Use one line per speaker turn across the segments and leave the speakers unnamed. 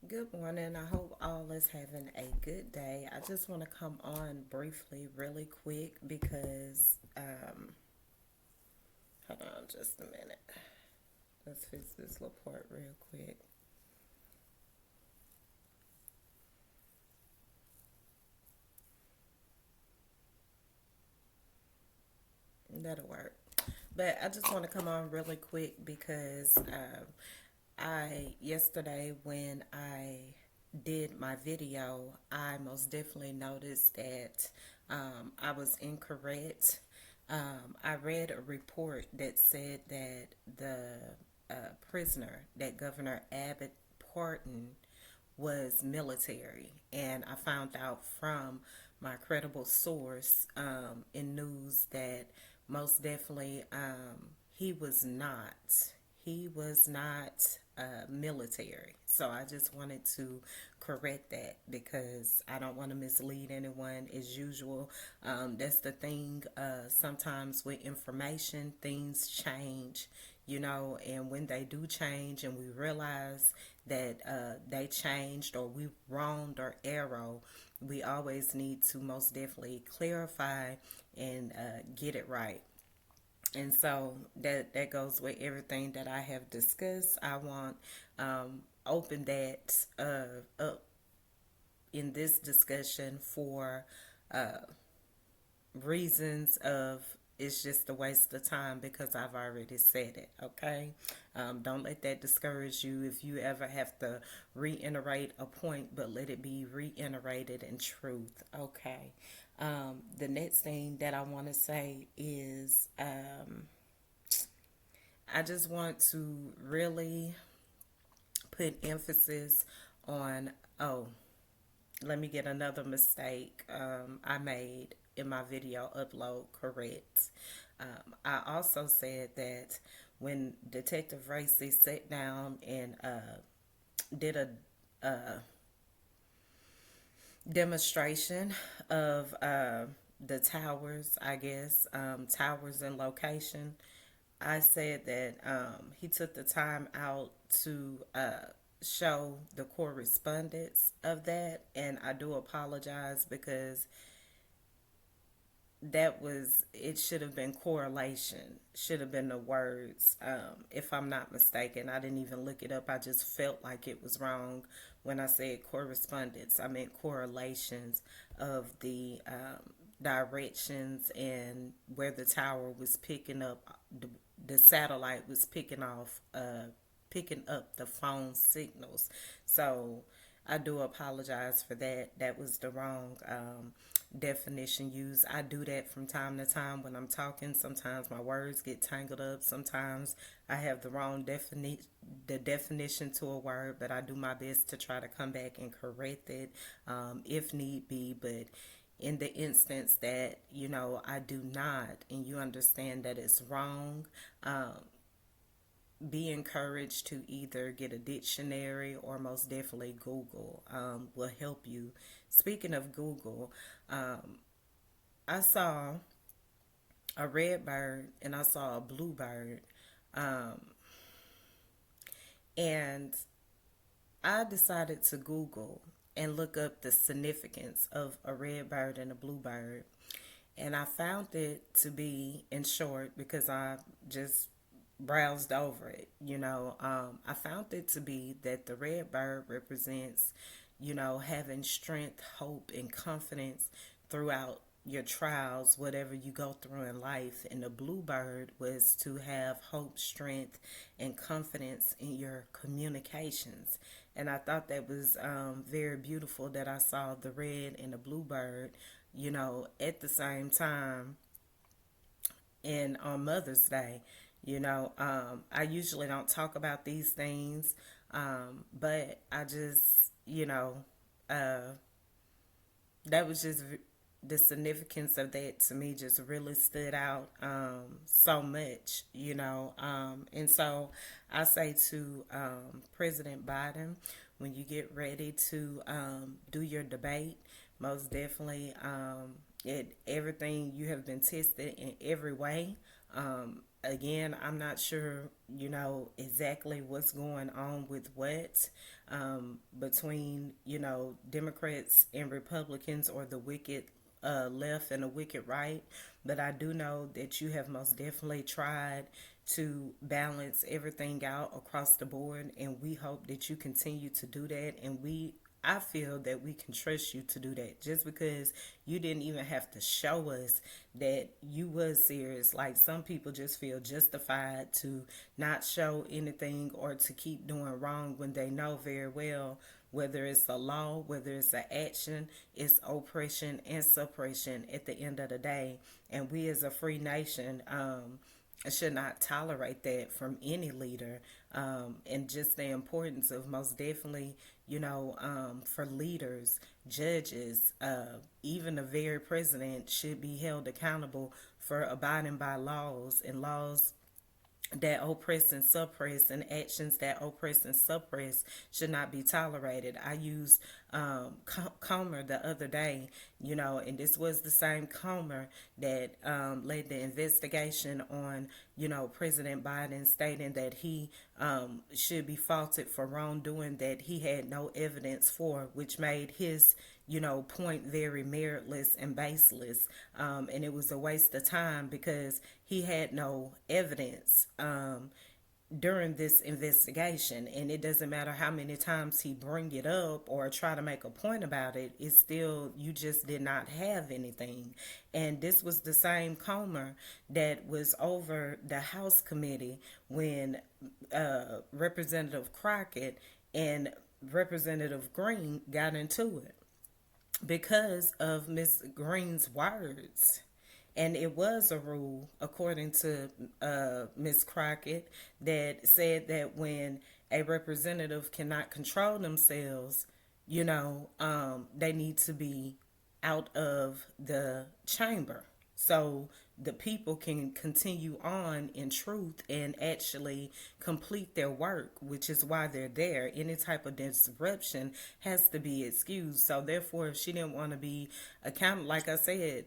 Good morning. I hope all is having a good day. I just want to come on briefly, really quick, because hold on just a minute. Let's fix this report real quick. That'll work. But I just want to come on really quick because I yesterday when I did my video, I most definitely noticed that I was incorrect. I read a report that said that the prisoner that Governor Abbott pardoned was military, and I found out from my credible source in news that most definitely he was not. He was not military. So I just wanted to correct that because I don't want to mislead anyone as usual. That's the thing. Sometimes with information, things change, and when they do change and we realize that they changed or we wronged or arrow, we always need to most definitely clarify and get it right. And so that goes with everything that I have discussed. I want open that up in this discussion for reasons of it's just a waste of time because I've already said it. Okay, don't let that discourage you if you ever have to reiterate a point, but let it be reiterated in truth. Okay. The next thing that I want to say is I just want to really put emphasis on, oh, let me get another mistake I made in my video upload correct. I also said that when Detective Racy sat down and did a demonstration of the towers, I guess, towers in location, I said that he took the time out to show the correspondence of that, and I do apologize because it should have been correlation, should have been the words, if I'm not mistaken. I didn't even look it up. I just felt like it was wrong when I said correspondence. I meant correlations of the directions and where the tower was picking up, the satellite was picking up the phone signals. So I do apologize for that. That was the wrong definition used. I do that from time to time when I'm talking. Sometimes my words get tangled up. Sometimes I have the wrong definition to a word, but I do my best to try to come back and correct it if need be. But in the instance that I do not, and you understand that it's wrong, be encouraged to either get a dictionary or most definitely Google will help you. Speaking of Google, I saw a red bird and I saw a blue bird, and I decided to Google and look up the significance of a red bird and a blue bird. And I found it to be, in short, because I just browsed over it, I found it to be that the red bird represents, having strength, hope, and confidence throughout your trials, whatever you go through in life. And the blue bird was to have hope, strength, and confidence in your communications. And I thought that was very beautiful that I saw the red and the blue bird, at the same time and on Mother's Day. I usually don't talk about these things, but I just, that was just the significance of that to me just really stood out so much, and so I say to President Biden, when you get ready to do your debate, most definitely everything you have been tested in every way Again, I'm not sure, exactly what's going on with what between, Democrats and Republicans, or the wicked left and the wicked right. But I do know that you have most definitely tried to balance everything out across the board, and we hope that you continue to do that. And I feel that we can trust you to do that, just because you didn't even have to show us that you was serious. Like, some people just feel justified to not show anything or to keep doing wrong when they know very well, whether it's a law, whether it's an action, it's oppression and suppression at the end of the day. And we, as a free nation, should not tolerate that from any leader. And just the importance of, most definitely, for leaders, judges, even the very president should be held accountable for abiding by laws, and laws that oppress and suppress, and actions that oppress and suppress should not be tolerated. I used Comer the other day, and this was the same Comer that led the investigation on, President Biden, stating that he should be faulted for wrongdoing that he had no evidence for, which made his point very meritless and baseless. And it was a waste of time, because he had no evidence during this investigation. And it doesn't matter how many times he bring it up or try to make a point about it, it's still, you just did not have anything. And this was the same Comer that was over the House committee when Representative Crockett and Representative Green got into it because of Miss Green's words. And it was a rule, according to Miss Crockett, that said that when a representative cannot control themselves, they need to be out of the chamber, so the people can continue on in truth and actually complete their work, which is why they're there. Any type of disruption has to be excused. So therefore, if she didn't want to be accountable, like I said,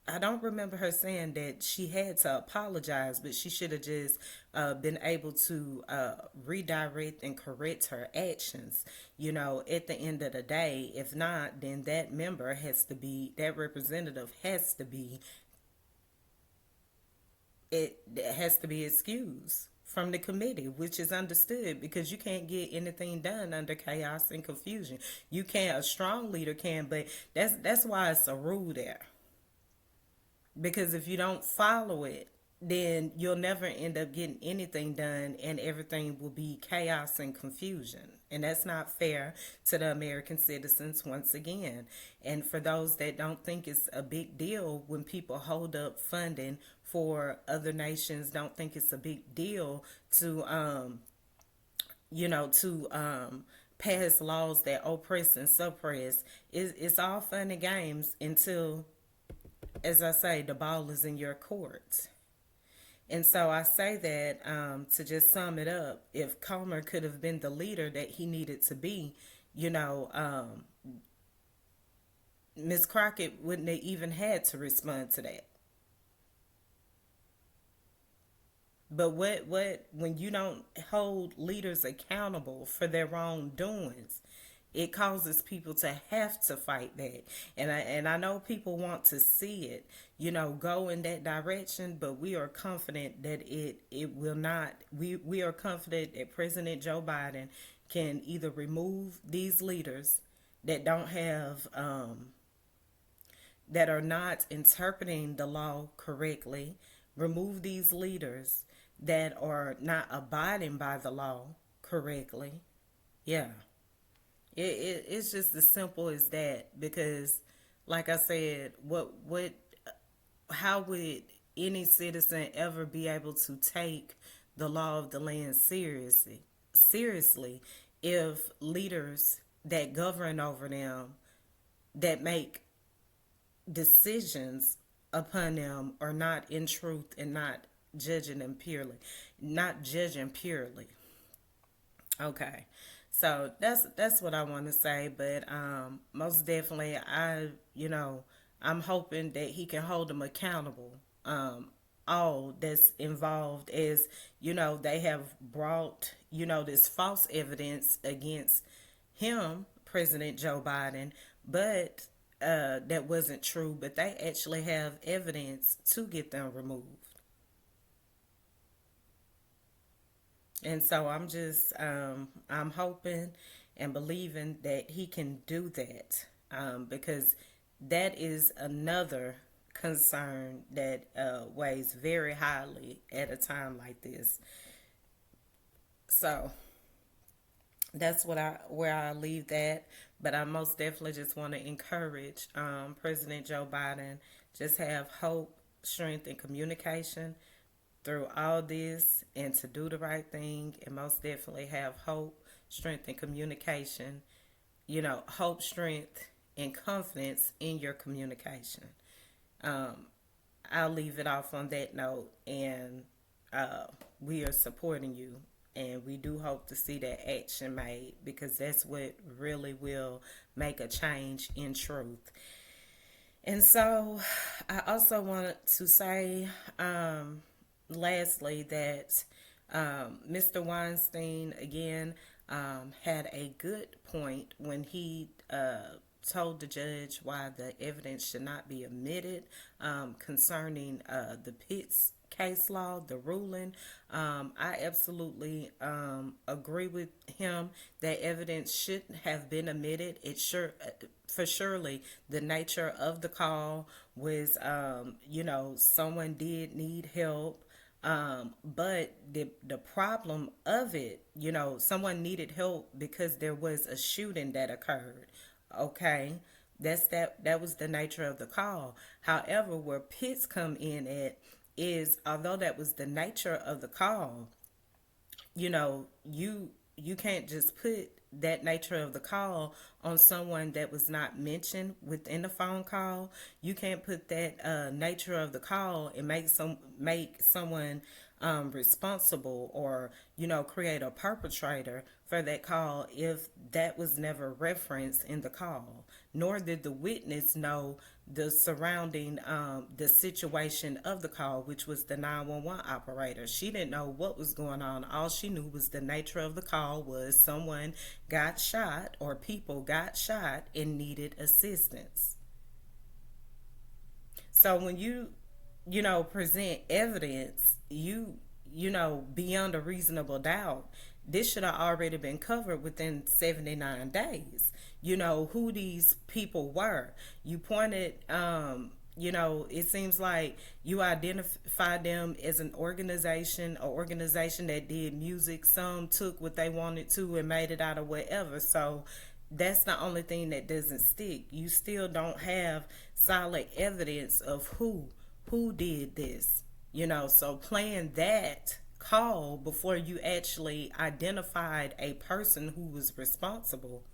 I don't remember her saying that she had to apologize, but she should have just been able to redirect and correct her actions, at the end of the day. If not, then that representative has to be excused from the committee, which is understood, because you can't get anything done under chaos and confusion. You can't, a strong leader can, but that's why it's a rule there. Because if you don't follow it, then you'll never end up getting anything done, and everything will be chaos and confusion. And that's not fair to the American citizens, once again. And for those that don't think it's a big deal when people hold up funding for other nations, don't think it's a big deal to, pass laws that oppress and suppress. It's all fun and games until, as I say, the ball is in your court. And so I say that to just sum it up, if Comer could have been the leader that he needed to be, Miss Crockett wouldn't have even had to respond to that. But when you don't hold leaders accountable for their wrongdoings, it causes people to have to fight back. And I know people want to see it, go in that direction, but we are confident that it will not. We are confident that President Joe Biden can either remove these leaders that don't have that are not interpreting the law correctly, remove these leaders that are not abiding by the law correctly. Yeah. It's just as simple as that, because, like I said, how would any citizen ever be able to take the law of the land seriously if leaders that govern over them, that make decisions upon them, are not in truth and not judging purely. Okay. So that's what I want to say, but most definitely, I'm hoping that he can hold them accountable all that's involved is, they have brought, this false evidence against him, President Joe Biden, but that wasn't true, but they actually have evidence to get them removed. And so I'm hoping and believing that he can do that, because that is another concern that weighs very highly at a time like this. So that's where I leave that. But I most definitely just want to encourage President Joe Biden, just have hope, strength, and communication through all this, and to do the right thing, and most definitely have hope, strength, and communication. Hope, strength, and confidence in your communication. Um, I'll leave it off on that note, and uh, we are supporting you, and we do hope to see that action made, because that's what really will make a change in truth. And so, I also wanted to say, lastly, that Mr. Weinstein again had a good point when he told the judge why the evidence should not be omitted concerning the Pitts case law, the ruling. I absolutely agree with him that evidence should have been omitted. It sure, for surely, the nature of the call was, someone did need help. But the problem of it, someone needed help because there was a shooting that occurred. Okay, that was the nature of the call. However, where Pitts come in at is, although that was the nature of the call, you can't just put that nature of the call on someone that was not mentioned within the phone call. You can't put that nature of the call and make someone responsible, or create a perpetrator for that call if that was never referenced in the call. Nor did the witness know the surrounding the situation of the call, which was the 911 operator. She didn't know what was going on. All she knew was the nature of the call was someone got shot, or people got shot and needed assistance. So when you present evidence, beyond a reasonable doubt, this should have already been covered within 79 days. Who these people were. You pointed, it seems like you identified them as an organization that did music. Some took what they wanted to and made it out of whatever. So that's the only thing that doesn't stick. You still don't have solid evidence of who did this. So playing that call before you actually identified a person who was responsible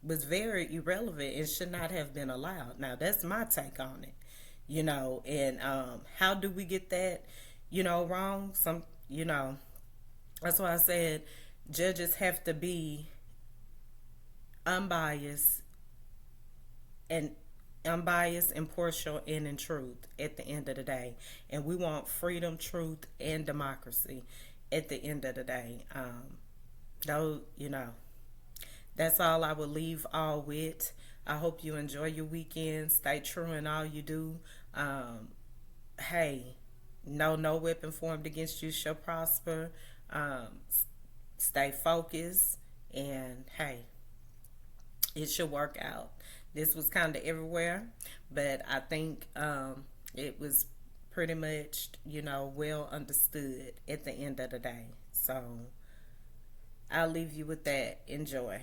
was very irrelevant and should not have been allowed. Now, that's my take on it. And how do we get that, wrong? That's why I said judges have to be unbiased and impartial, and in truth at the end of the day. And we want freedom, truth, and democracy at the end of the day. Though, that's all I would leave all with. I hope you enjoy your weekend. Stay true in all you do. Hey, no weapon formed against you shall prosper. Stay focused, and hey, it should work out. This was kind of everywhere, but I think it was pretty much, well understood at the end of the day. So I'll leave you with that. Enjoy.